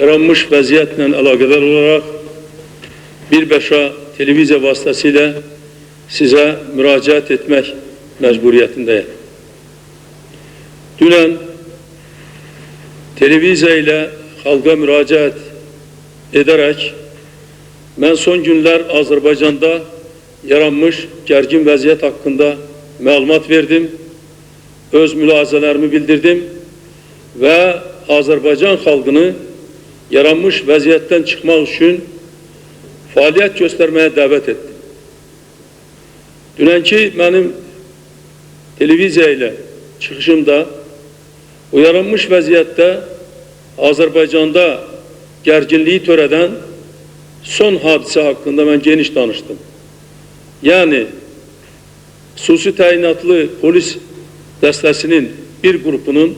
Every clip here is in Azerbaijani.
yaranmış vəziyyətlə əlaqədar olaraq birbaşa televiziya vasitəsilə sizə müraciət etmək məcburiyyətindəyəm. Dünən televiziya ilə xalqa müraciət edərək mən son günlər Azərbaycanda yaranmış gərgin vəziyyət haqqında məlumat verdim, öz mülahizələrimi bildirdim və Azərbaycan xalqını yaranmış vəziyyətdən çıxmaq üçün fəaliyyət göstərməyə dəvət etdim. Dünənki mənim televiziya ilə çıxışımda o yaranmış vəziyyətdə Azərbaycanda gərginliyi törədən son hadisə haqqında mən geniş danışdım. Yəni, xüsusi təyinatlı polis dəstəsinin bir qrupunun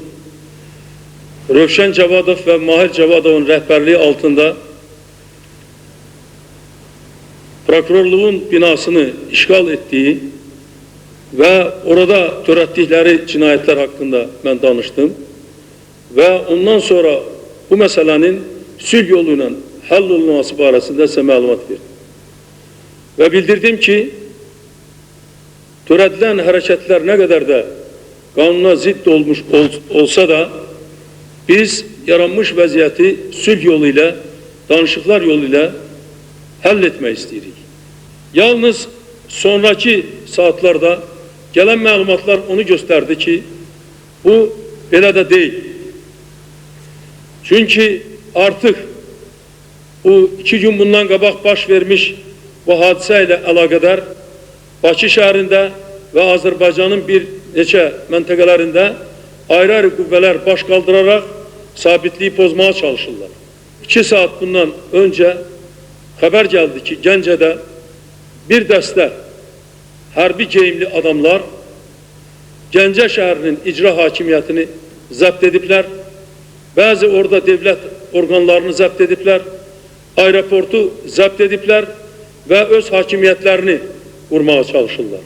Rövşən Cavadov və Mahir Cavadovun rəhbərliyi altında prokurorluğun binasını işgal etdiyi və orada törətdikləri cinayətlər haqqında mən danışdım və ondan sonra bu məsələnin sülh yolu ilə həll olunması barəsində sizə məlumat verdim. Və bildirdim ki, törədilən hərəkətlər nə qədər də qanuna zidd olmuş olsa da, biz yaranmış vəziyyəti sülh yolu ilə, danışıqlar yolu ilə həll etmək istəyirik. Yalnız sonraki saatlarda gələn məlumatlar onu göstərdi ki, bu belə də deyil. Çünki artıq bu 2 gün bundan qabaq baş vermiş bu hadisə ilə əlaqədar Bakı şəhərində və Azərbaycanın bir neçə məntəqələrində ayrı-ayrı qüvvələr baş qaldıraraq sabitliyi pozmağa çalışırlar. 2 saat bundan öncə xəbər gəldi ki, Gəncədə bir dəstə hərbi geyimli adamlar Gəncə şəhərinin icra hakimiyyətini zəbt ediblər, bəzi orada dövlət orqanlarını zəbt ediblər, aeroportu zəbt ediblər və öz hakimiyyətlərini qurmağa çalışırlar.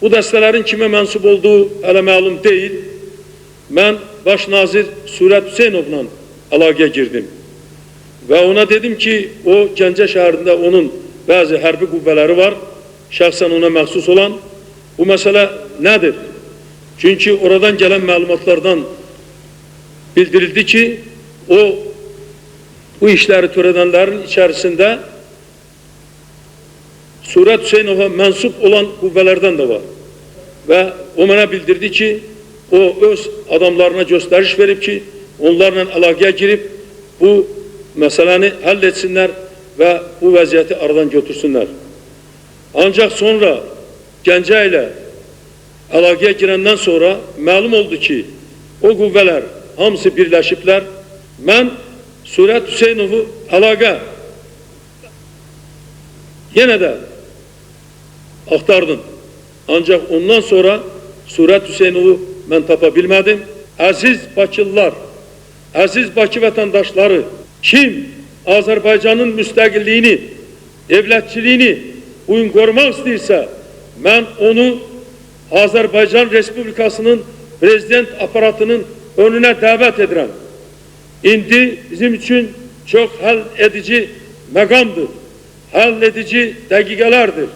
Bu dəstələrin kimə mənsub olduğu hələ məlum deyil. Mən baş nazir Sürət Hüseynovla əlaqəyə girdim və ona dedim ki, o Gəncə şəhərində onun bəzi hərbi qüvvələri var, şəxsən ona məxsus olan. Bu məsələ nədir? Çünki oradan gələn məlumatlardan bildirildi ki, o bu işləri törədənlərin içərisində Sürət Hüseynova mənsub olan qüvvələrdən də var. Və o mənə bildirdi ki, o öz adamlarına göstəriş verib ki, onlarla əlaqəyə girib bu məsələni həll etsinlər və bu vəziyyəti aradan götürsünlər. Ancaq sonra Gəncə ilə əlaqəyə girəndən sonra məlum oldu ki, o qüvvələr hamısı birləşiblər. Mən Sürət Hüseynovu əlaqə yenə də axtardım. Ancaq ondan sonra Sürət Hüseynovu mən tapa bilmədim. Əziz Bakılılar, əziz Bakı vətəndaşları, kim Azərbaycanın müstəqilliyini, dövlətçiliyini bugün qorumaq istəyirsə, mən onu Azərbaycan Respublikasının prezident aparatının önünə dəvət edirəm. İndi bizim üçün çox həll edici məqamdır, həll edici dəqiqələrdir.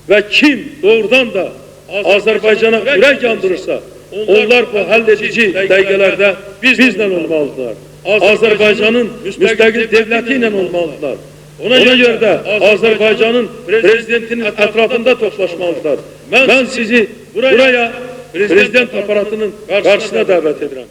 Və kim doğrudan da Azərbaycana ürək yandırırsa, onlar bu həll edici dəqiqələrdə bizlə olmalıdırlar. Azərbaycanın müstəqil dövləti ilə olmalıdırlar. Ona görə də Azərbaycanın prezidentinin ətrafında toplaşmalıdırlar. Mən sizi buraya prezident aparatının qarşısına dəvət edirəm.